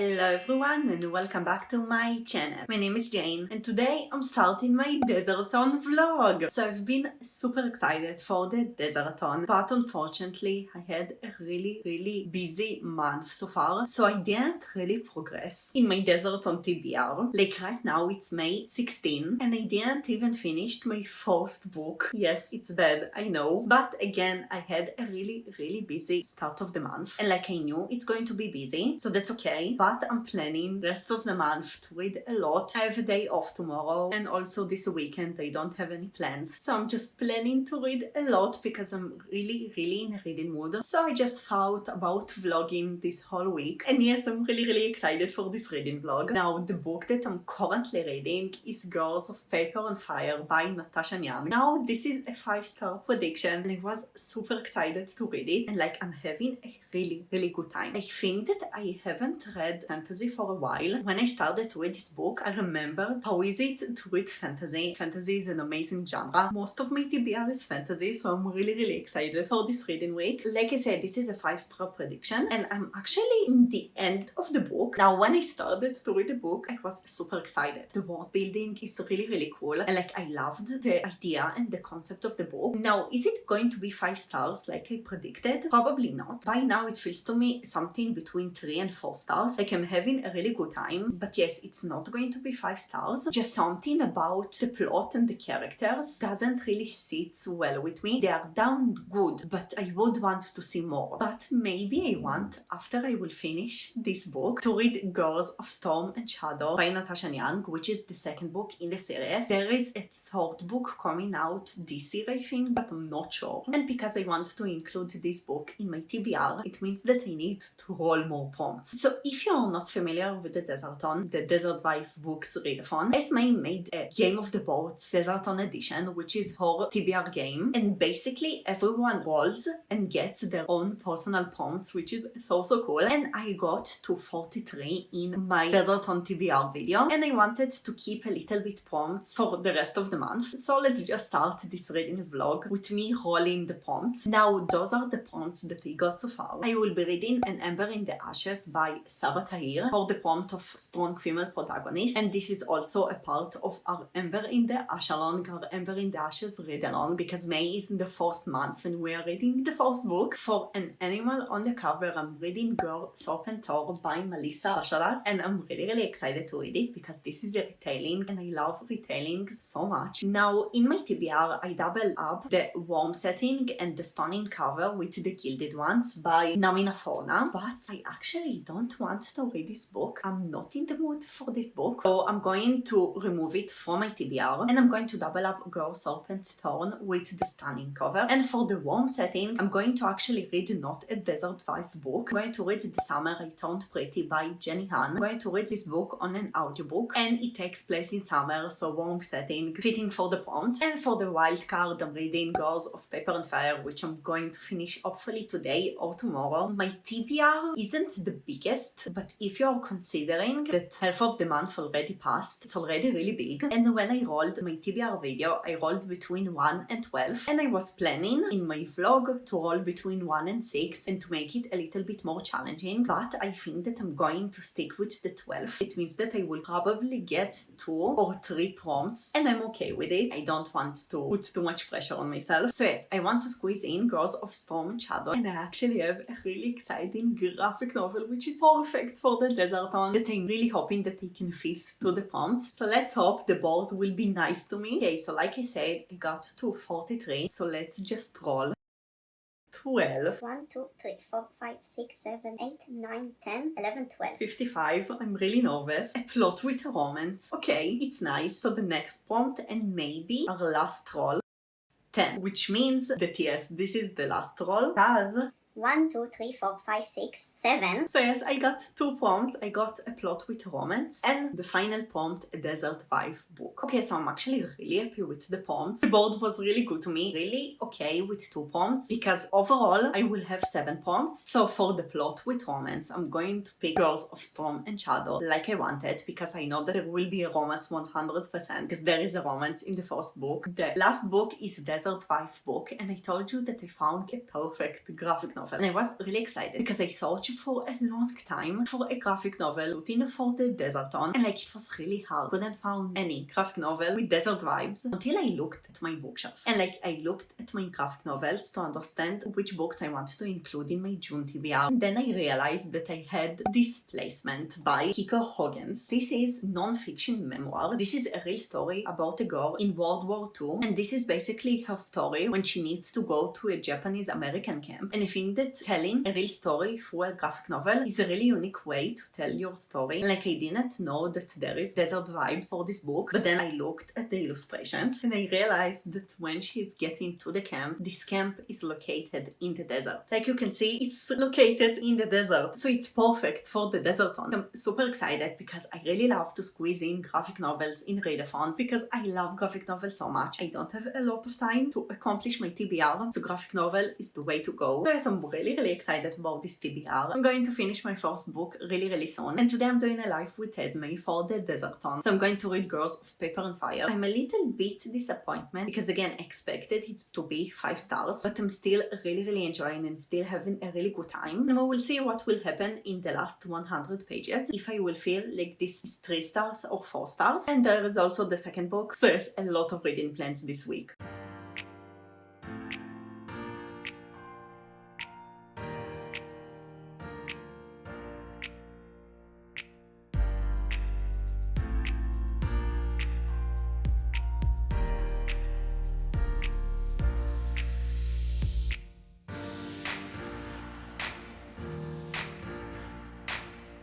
Hello everyone and welcome back to my channel. My name is Jane and today I'm starting my DESERTATHON vlog. So I've been super excited for the DESERTATHON, but unfortunately I had a really busy month so far, so I didn't really progress in my DESERTATHON TBR. Like right now it's May 16 and I didn't even finish my first book. Yes, it's bad, I know, but again I had a really busy start of the month and like I knew it's going to be busy, so that's okay. But I'm planning rest of the month to read a lot. I have a day off tomorrow and also this weekend I don't have any plans. So I'm just planning to read a lot because I'm really in a reading mood. So I just thought about vlogging this whole week. And yes, I'm really excited for this reading vlog. Now, the book that I'm currently reading is Girls of Paper and Fire by Natasha Young. Now, this is a 5-star prediction and I was super excited to read it. And like, I'm having a really good time. I think that I haven't read fantasy for a while. When I started to read this book, I remembered how easy it to read fantasy. Fantasy is an amazing genre. Most of my TBR is fantasy, so I'm really excited for this reading week. Like I said, this is a 5-star prediction and I'm actually in the end of the book. Now, when I started to read the book, I was super excited. The world building is really cool and like I loved the idea and the concept of the book. Now, is it going to be 5 stars like I predicted? Probably not. By now it feels to me something between 3 and 4 stars. Like I'm having a really good time, but yes, it's not going to be 5 stars. Just something about the plot and the characters doesn't really sit well with me. They are down good, but I would want to see more. But maybe I want, after I will finish this book, to read Girls of Storm and Shadow by Natasha Young, which is the second book in the series. There is a third book coming out this year, I think, but I'm not sure. And because I want to include this book in my TBR, it means that I need to roll more prompts. So if you're not familiar with the DESERTATHON, the Desert Wife Books Readathon, Esme made a Game of the Boats DESERTATHON edition, which is her TBR game. And basically everyone rolls and gets their own personal prompts, which is so cool. And I got to 43 in my DESERTATHON TBR video. And I wanted to keep a little bit prompts for the rest of the month. So let's just start this reading vlog with me rolling the prompts. Now, those are the prompts that I got so far. I will be reading an Ember in the Ashes by Sarah Tahir for the prompt of strong female protagonist. And this is also a part of our Ember in the Ashalong, our Ember in the Ashes read along, because May is in the first month and we are reading the first book. For an animal on the cover, I'm reading Girl, Soap and Tor by Melissa Bashalas, and I'm really excited to read it because this is a retelling and I love retellings so much. Now, in my TBR, I double up the warm setting and the stunning cover with the gilded ones by Namina Forna, but I actually don't want to read this book. I'm not in the mood for this book, so I'm going to remove it from my TBR and I'm going to double up Girl, Soap and Thorn with the stunning cover. And for the warm setting, I'm going to actually read not a Desert Wife book. I'm going to read The Summer I Turned Pretty by Jenny Han. I'm going to read this book on an audiobook and it takes place in summer, so warm setting, fitting for the prompt. And for the wild card, I'm reading Girls of Paper and Fire, which I'm going to finish hopefully today or tomorrow. My TBR isn't the biggest, but if you're considering that half of the month already passed, it's already really big. And when I rolled my TBR video, I rolled between 1 and 12, and I was planning in my vlog to roll between 1 and 6 and to make it a little bit more challenging, but I think that I'm going to stick with the 12. It means that I will probably get 2 or 3 prompts and I'm okay with it. I don't want to put too much pressure on myself. So yes, I want to squeeze in Girls of Storm and Shadow, and I actually have a really exciting graphic novel which is perfect for the DESERTATHON that I'm really hoping that I can fit to the prompts. So let's hope the board will be nice to me. Okay, so like I said, I got to 43, so let's just roll. 12. 1, 2, 3, 4, 5, 6, 7, 8, 9, 10, 11, 12. 55. I'm really nervous. A plot with a romance. Okay, it's nice. So the next prompt and maybe our last roll. 10. Which means that yes, this is the last roll. As 1, 2, 3, 4, 5, 6, 7. So yes, I got 2 prompts. I got a plot with romance and the final prompt, a Desert Wife book. Okay, so I'm actually really happy with the prompts. The board was really good to me. Really okay with 2 prompts because overall I will have 7 prompts. So for the plot with romance, I'm going to pick Girls of Storm and Shadow like I wanted because I know that there will be a romance 100% because there is a romance in the first book. The last book is a Desert Wife book and I told you that I found a perfect graphic novel novel. And I was really excited because I searched for a long time for a graphic novel looking for the DESERTAthon, and like it was really hard. Couldn't find any graphic novel with desert vibes until I looked at my bookshelf. And like I looked at my graphic novels to understand which books I wanted to include in my June TBR. And then I realized that I had Displacement by Kiko Hoggins. This is non-fiction memoir. This is a real story about a girl in World War II, and this is basically her story when she needs to go to a Japanese American camp. And I think that telling a real story through a graphic novel is a really unique way to tell your story. Like I didn't know that there is desert vibes for this book, but then I looked at the illustrations and I realized that when she's getting to the camp, this camp is located in the desert. Like you can see, it's located in the desert, so it's perfect for the DESERTAthon. I'm super excited because I really love to squeeze in graphic novels in Readathons because I love graphic novels so much. I don't have a lot of time to accomplish my TBR, so graphic novel is the way to go. So yes, I'm really excited about this TBR. I'm going to finish my first book really soon, and today I'm doing a live with Esme for the DESERTAthon. So I'm going to read Girls of Paper and Fire. I'm a little bit disappointed because again, I expected it to be 5 stars, but I'm still really enjoying and still having a really good time. And we will see what will happen in the last 100 pages, if I will feel like this is 3 stars or 4 stars. And there is also the second book, so yes, a lot of reading plans this week.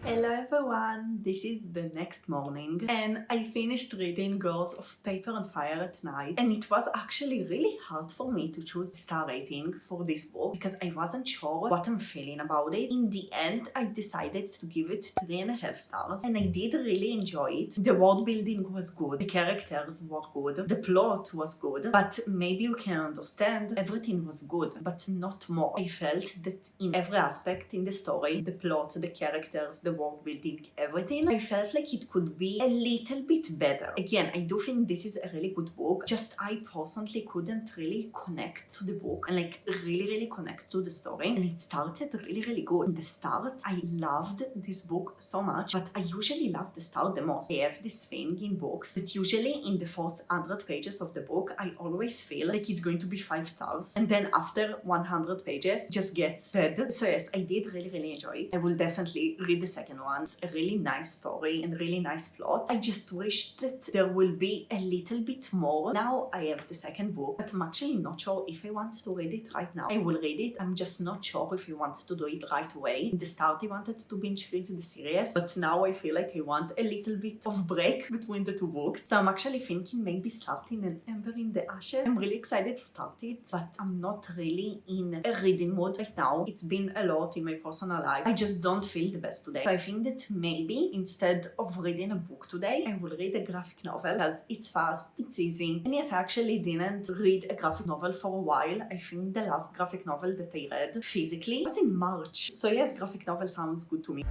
Hello everyone, this is the next morning and I finished reading Girls of Paper and Fire at night, and it was actually really hard for me to choose a star rating for this book because I wasn't sure what I'm feeling about it. In the end, I decided to give it 3.5 stars, and I did really enjoy it. The world building was good, the characters were good, the plot was good, but maybe you can understand everything was good, but not more. I felt that in every aspect in the story, the plot, the characters, the world building, everything, I felt like it could be a little bit better. Again, I do think this is a really good book, just I personally couldn't really connect to the book and like really connect to the story, and it started really good. In the start, I loved this book so much, but I usually love the start the most. I have this thing in books that usually in the first 100 pages of the book, I always feel like it's going to be 5 stars, and then after 100 pages, just gets bad. So yes, I did really enjoy it. I will definitely read the second one. It's a really nice story and really nice plot. I just wish that there will be a little bit more. Now I have the second book, but I'm actually not sure if I want to read it right now. I will read it. I'm just not sure if I want to do it right away. In the start, I wanted to binge read the series, but now I feel like I want a little bit of break between the 2 books. So I'm actually thinking maybe starting an Ember in the Ashes. I'm really excited to start it, but I'm not really in a reading mood right now. It's been a lot in my personal life. I just don't feel the best today. So I think that maybe instead of reading a book today, I will read a graphic novel because it's fast, it's easy. And yes, I actually didn't read a graphic novel for a while. I think the last graphic novel that I read physically was in March. So yes, graphic novel sounds good to me.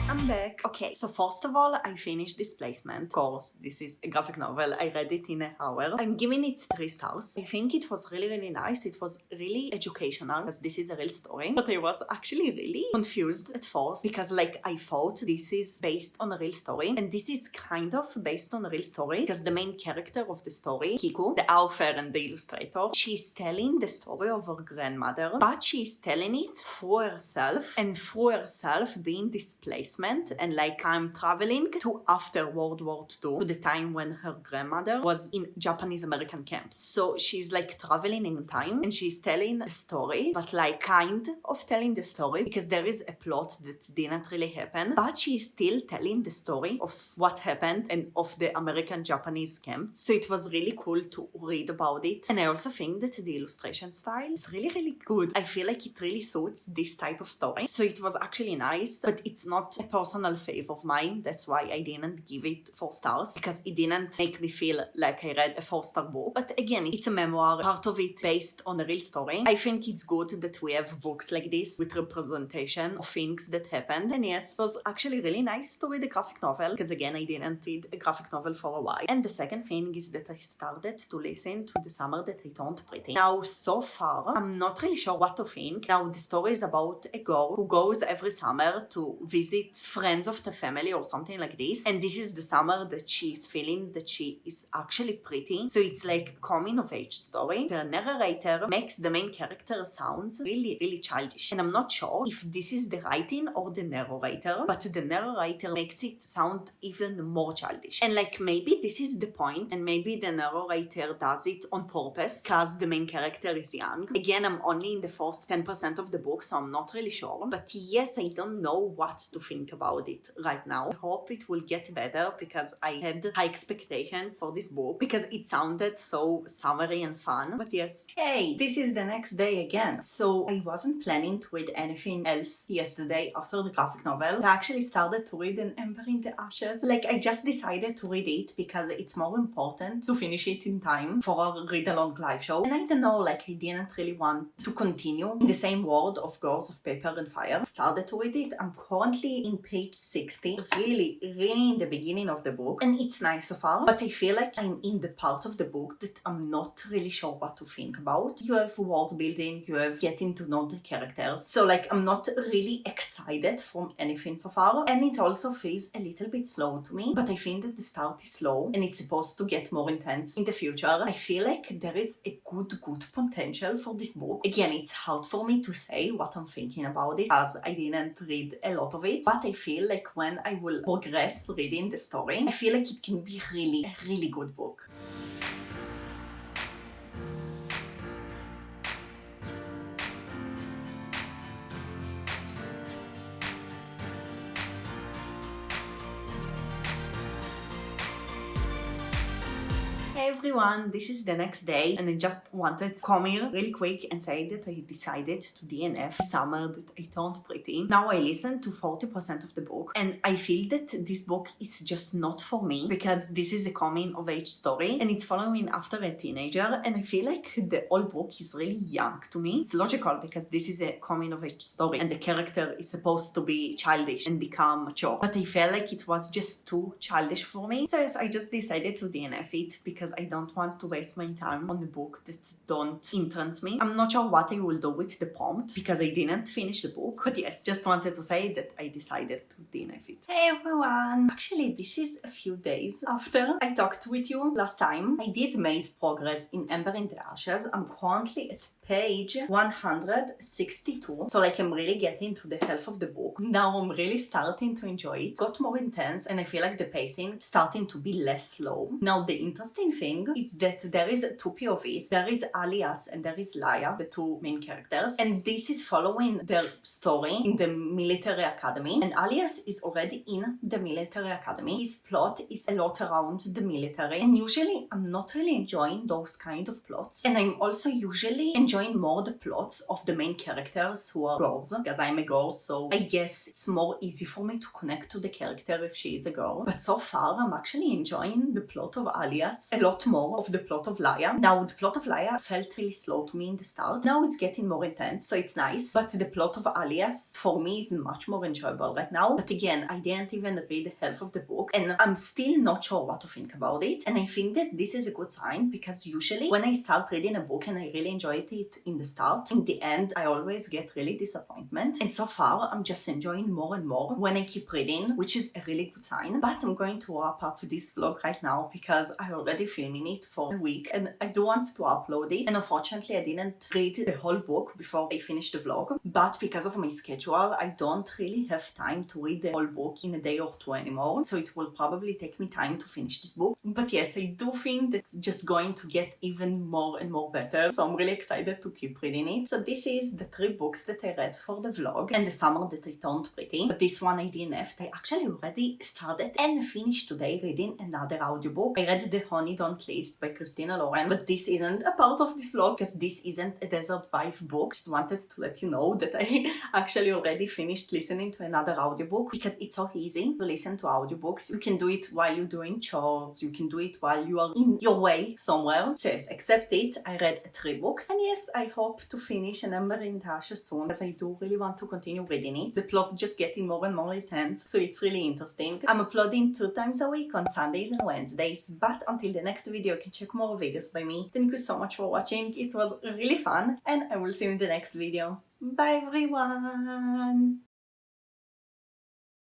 I'm back. Okay, so first of all, I finished Displacement. Of course, this is a graphic novel. I read it in an hour. I'm giving it 3 stars. I think it was really nice. It was really educational because this is a real story. But I was actually really confused at first because like I thought this is based on a real story, and this is kind of based on a real story because the main character of the story, Kiku, the author and the illustrator, she's telling the story of her grandmother, but she's telling it through herself, and through herself being displacement different, and like I'm traveling to after World War II, to the time when her grandmother was in Japanese American camps. So she's like traveling in time and she's telling a story, but like kind of telling the story because there is a plot that didn't really happen, but she's still telling the story of what happened and of the American Japanese camps. So it was really cool to read about it. And I also think that the illustration style is really, really good. I feel like it really suits this type of story. So it was actually nice, but it's not a personal fave of mine. That's why I didn't give it 4 stars, because it didn't make me feel like I read a 4-star book. But again, it's a memoir, part of it based on a real story. I think it's good that we have books like this with representation of things that happened. And yes, it was actually really nice to read a graphic novel, because again, I didn't read a graphic novel for a while. And the second thing is that I started to listen to The Summer That I Turned Pretty. Now, so far, I'm not really sure what to think. Now, the story is about a girl who goes every summer to visit friends of the family or something like this. And this is the summer that she's feeling that she is actually pretty. So it's like a coming of age story. The narrator makes the main character sounds really, really childish. And I'm not sure if this is the writing or the narrator, but the narrator makes it sound even more childish. And like maybe this is the point, and maybe the narrator does it on purpose because the main character is young. Again, I'm only in the first 10% of the book, so I'm not really sure. But yes, I don't know what to think about it right now. I hope it will get better because I had high expectations for this book because it sounded so summery and fun. But yes, hey, this is the next day again. So I wasn't planning to read anything else yesterday after the graphic novel. I actually started to read an Ember in the Ashes. Like I just decided to read it because it's more important to finish it in time for our read-along live show. And I don't know, like I didn't really want to continue in the same world of Girls of Paper and Fire. Started to read it. I'm currently in page 60, really in the beginning of the book, and it's nice so far, but I feel like I'm in the part of the book that I'm not really sure what to think about. You have world building, you have getting to know the characters, so like I'm not really excited from anything so far, and it also feels a little bit slow to me, but I think that the start is slow and it's supposed to get more intense in the future. I feel like there is a good potential for this book. Again, it's hard for me to say what I'm thinking about it as I didn't read a lot of it, but I feel like when I will progress reading the story, I feel like it can be a really good book. Hey everyone, this is the next day and I just wanted to come here really quick and say that I decided to DNF The Summer That I Turned Pretty. Now I listened to 40% of the book and I feel that this book is just not for me because this is a coming of age story and it's following after a teenager, and I feel like the whole book is really young to me. It's logical because this is a coming of age story and the character is supposed to be childish and become mature, but I felt like it was just too childish for me. So yes, I just decided to DNF it because I don't want to waste my time on the book that don't interest me. I'm not sure what I will do with the prompt because I didn't finish the book, but yes, just wanted to say that I decided to DNF it. Hey everyone! Actually, this is a few days after I talked with you last time. I did make progress in Ember in the Ashes. I'm currently at page 162, so like I'm really getting to the half of the book. Now I'm really starting to enjoy it. It got more intense and I feel like the pacing starting to be less slow. Now the interesting thing is that there is 2 POVs. There is Alias and there is Laia, the 2 main characters, and this is following their story in the military academy, and Alias is already in the military academy. His plot is a lot around the military, and usually I'm not really enjoying those kind of plots, and I'm also usually enjoying more the plots of the main characters who are girls, because I'm a girl, so I guess it's more easy for me to connect to the character if she is a girl. But so far I'm actually enjoying the plot of Alias a lot more of the plot of Laia. Now the plot of Laia felt really slow to me in the start. Now it's getting more intense, so it's nice, but the plot of Alias for me is much more enjoyable right now. But again, I didn't even read half of the book and I'm still not sure what to think about it, and I think that this is a good sign because usually when I start reading a book and I really enjoy it, it in the start. In the end, I always get really disappointment. And so far, I'm just enjoying more and more when I keep reading, which is a really good sign. But I'm going to wrap up this vlog right now because I already filming it for a week and I do want to upload it. And unfortunately, I didn't read the whole book before I finished the vlog. But because of my schedule, I don't really have time to read the whole book in a day or two anymore. So it will probably take me time to finish this book. But yes, I do think that's just going to get even more and more better. So I'm really excited to keep reading it. So this is the 3 books that I read for the vlog and the summer that I turned pretty. But this one I DNF'd. I actually already started and finished today reading another audiobook. I read The Honey Don't List by Christina Lauren, but this isn't a part of this vlog because this isn't a Desert Vibe book. Just wanted to let you know that I actually already finished listening to another audiobook because it's so easy to listen to audiobooks. You can do it while you're doing chores, you can do it while you are in your way somewhere. So yes, accept it. I read 3 books. And yes, I hope to finish an Ember in Tasha soon because I do really want to continue reading it. The plot just getting more and more intense, so it's really interesting. I'm uploading 2 times a week on Sundays and Wednesdays, but until the next video, you can check more videos by me. Thank you so much for watching. It was really fun, and I will see you in the next video. Bye everyone!